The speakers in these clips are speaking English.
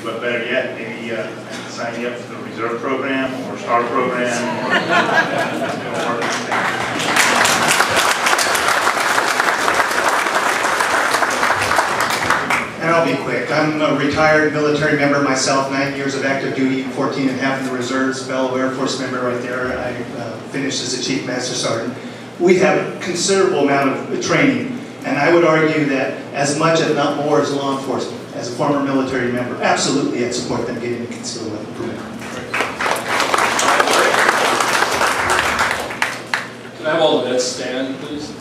but better yet, maybe sign you up for the reserve program or STAR program. And I'll be quick. I'm a retired military member myself, 9 years of active duty, 14 and a half in the reserves, fellow Air Force member right there. I finished as a Chief Master Sergeant. We have a considerable amount of training, and I would argue that as much, if not more, as law enforcement. As a former military member, absolutely I'd support them getting a concealed weapon permit. Can I have all the vets stand, please?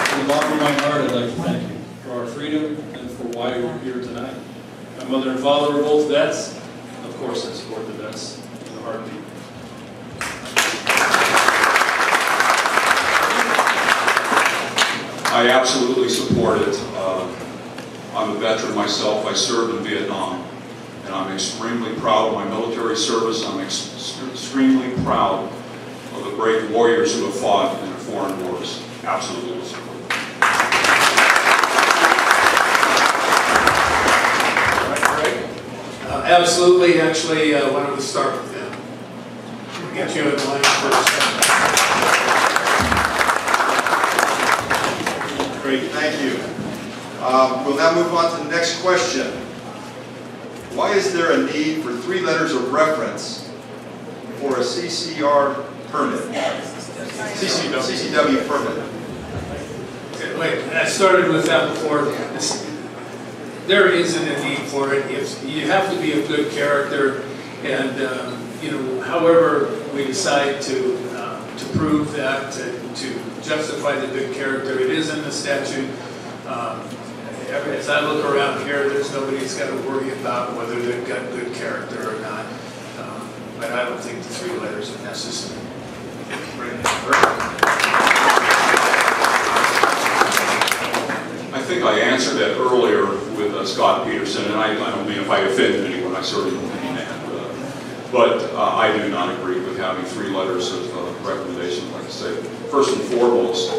From the bottom of my heart, I'd like to thank you for our freedom and for why we're here tonight. My mother and father were both vets. Of course, I support the vets in the heartbeat. I absolutely support it. I'm a veteran myself. I served in Vietnam, and I'm extremely proud of my military service. I'm extremely proud of the brave warriors who have fought in the foreign wars. Absolutely support it. Absolutely. Actually, why don't we start with them? We'll get you in line first. Great, thank you. We'll now move on to the next question. Why is there a need for 3 letters of reference for a CCR permit? CCW permit. Okay, wait, I started with that before. There isn't a need for it. You have to be a good character, and you know, however we decide to prove that, to justify the good character, it is in the statute. As I look around here, there's nobody that's got to worry about whether they've got good character or not. But I don't think the 3 letters are necessary. I think I answered that earlier with Scott Peterson, and I don't mean if I offended anyone, I certainly don't mean that. But I do not agree with having 3 letters of recommendation. Like I say, first and foremost,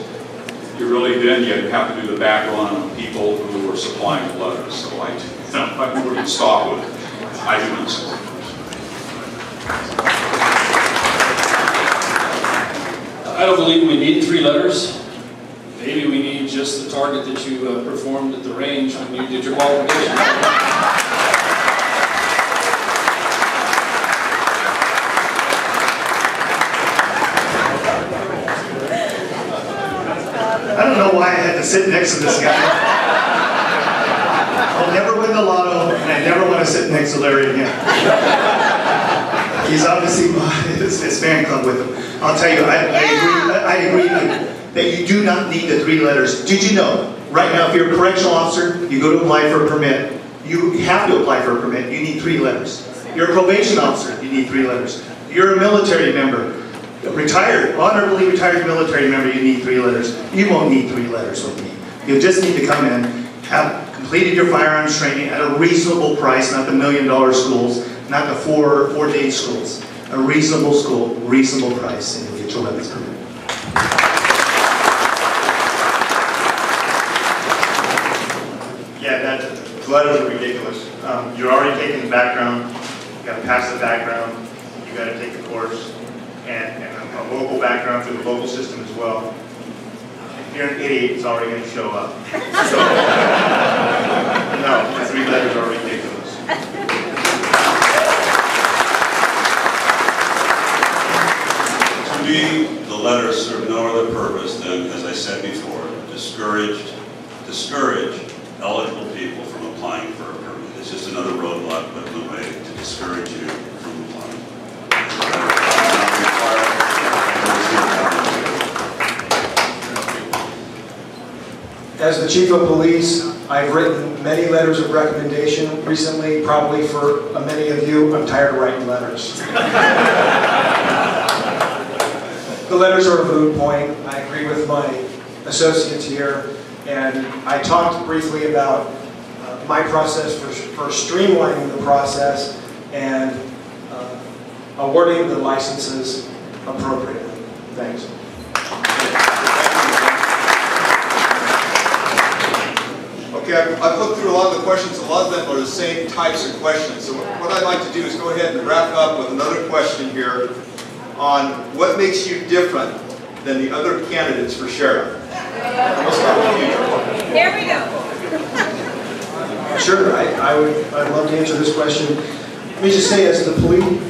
you really then you have to do the background on people who are supplying the letters. So I wouldn't stop with it. I do not support it. I don't believe we need 3 letters. Maybe we need just the target that you performed at the range when you did your qualification. I don't know why I had to sit next to this guy. I'll never win the lotto, and I never want to sit next to Larry again. He's obviously brought his fan club with him. I'll tell you, I agree that you do not need the 3 letters. Did you know, right now, if you're a correctional officer, you go to apply for a permit, you have to apply for a permit, you need 3 letters. You're a probation officer, you need 3 letters. You're a military member, retired, honorably retired military member, you need 3 letters. You won't need 3 letters with me. You'll just need to come in, have completed your firearms training at a reasonable price, not the $1 million schools, not the 4-day schools. A reasonable school, reasonable price, and you'll get your weapons permit. Yeah, that letters are ridiculous. You're already taking the background. You got to pass the background. You got to take the course, and a local background through the local system as well. If you're an idiot, it's already going to show up. So, no, the 3 letters are ridiculous. To me, the letters serve no other purpose than, as I said before, discourage eligible people from applying for a permit. It's just another roadblock put in the way to discourage you from applying. As the Chief of Police, I've written many letters of recommendation recently, probably for many of you. I'm tired of writing letters. The letters are a moot point. I agree with my associates here, and I talked briefly about my process for streamlining the process and awarding the licenses appropriately. Thanks. Okay, I've looked through a lot of the questions. A lot of them are the same types of questions. So what I'd like to do is go ahead and wrap up with another question here on what makes you different than the other candidates for sheriff. We'll start with you. There we go. Sure, I'd love to answer this question. Let me just say, as the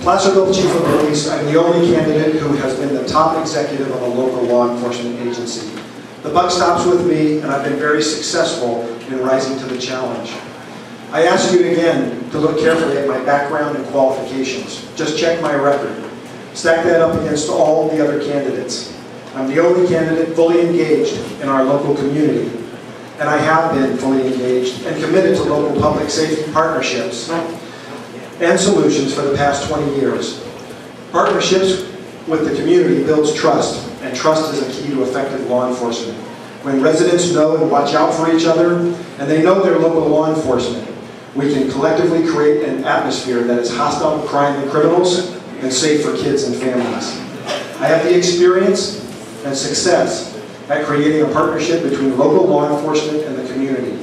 Placerville Chief of Police, I'm the only candidate who has been the top executive of a local law enforcement agency. The buck stops with me, and I've been very successful in rising to the challenge. I ask you again to look carefully at my background and qualifications. Just check my record. Stack that up against all the other candidates. I'm the only candidate fully engaged in our local community, and I have been fully engaged and committed to local public safety partnerships and solutions for the past 20 years. Partnerships with the community builds trust, and trust is a key to effective law enforcement. When residents know and watch out for each other, and they know their local law enforcement, we can collectively create an atmosphere that is hostile to crime and criminals and safe for kids and families. I have the experience and success at creating a partnership between local law enforcement and the community.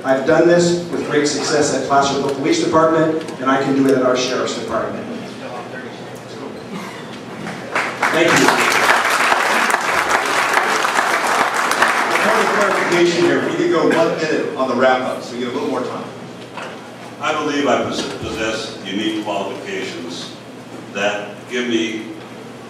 I've done this with great success at Placerville Police Department, and I can do it at our Sheriff's Department. Thank you. Here. We could go 1 minute on the wrap-up, so we get a little more time. I believe I possess unique qualifications that give me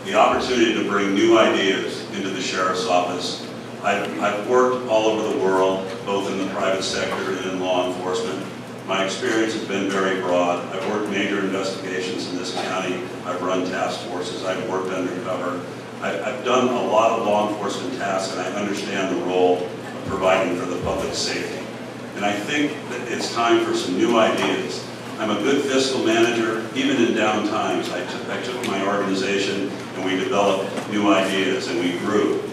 the opportunity to bring new ideas into the Sheriff's Office. I've worked all over the world, both in the private sector and in law enforcement. My experience has been very broad. I've worked major investigations in this county. I've run task forces. I've worked undercover. I've done a lot of law enforcement tasks, and I understand the role of providing for the public safety. And I think that it's time for some new ideas. I'm a good fiscal manager. Even in down times, I took my organization and we developed new ideas and we grew.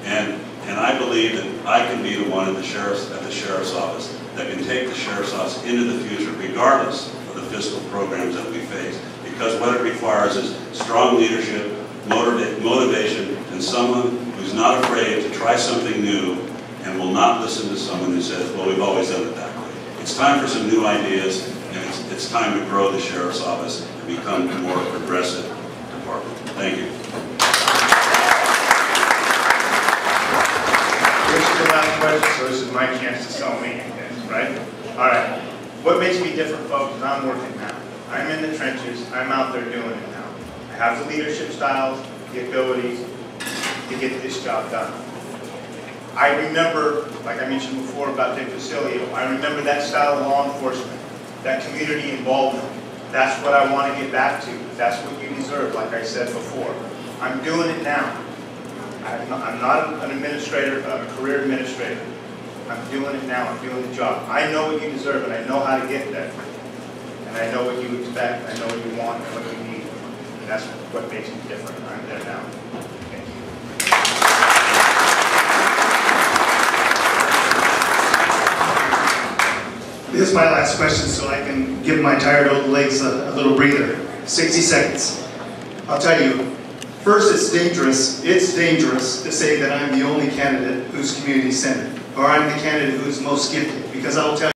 And I believe that I can be the one at the Sheriff's Office that can take the Sheriff's Office into the future, regardless of the fiscal programs that we face. Because what it requires is strong leadership, motivation, and someone who's not afraid to try something new and will not listen to someone who says, well, we've always done it that way. It's time for some new ideas, and it's time to grow the Sheriff's Office and become a more progressive department. Thank you. This is the last question, so this is my chance to sell me, right? All right. What makes me different, folks, is I'm working now. I'm in the trenches. I'm out there doing it now. I have the leadership styles, the abilities to get this job done. I remember, like I mentioned before about Dick Facilio, I remember that style of law enforcement, that community involvement. That's what I want to get back to. That's what you deserve, like I said before. I'm doing it now. I'm not an administrator, a career administrator. I'm doing it now. I'm doing the job. I know what you deserve, and I know how to get there. And I know what you expect. I know what you want and what you need. And that's what makes me different. I'm there now. Thank you. This is my last question, so I can give my tired old legs a little breather. 60 seconds. I'll tell you, first, it's dangerous to say that I'm the only candidate who's community-centered, or I'm the candidate who's most gifted, because I'll tell you,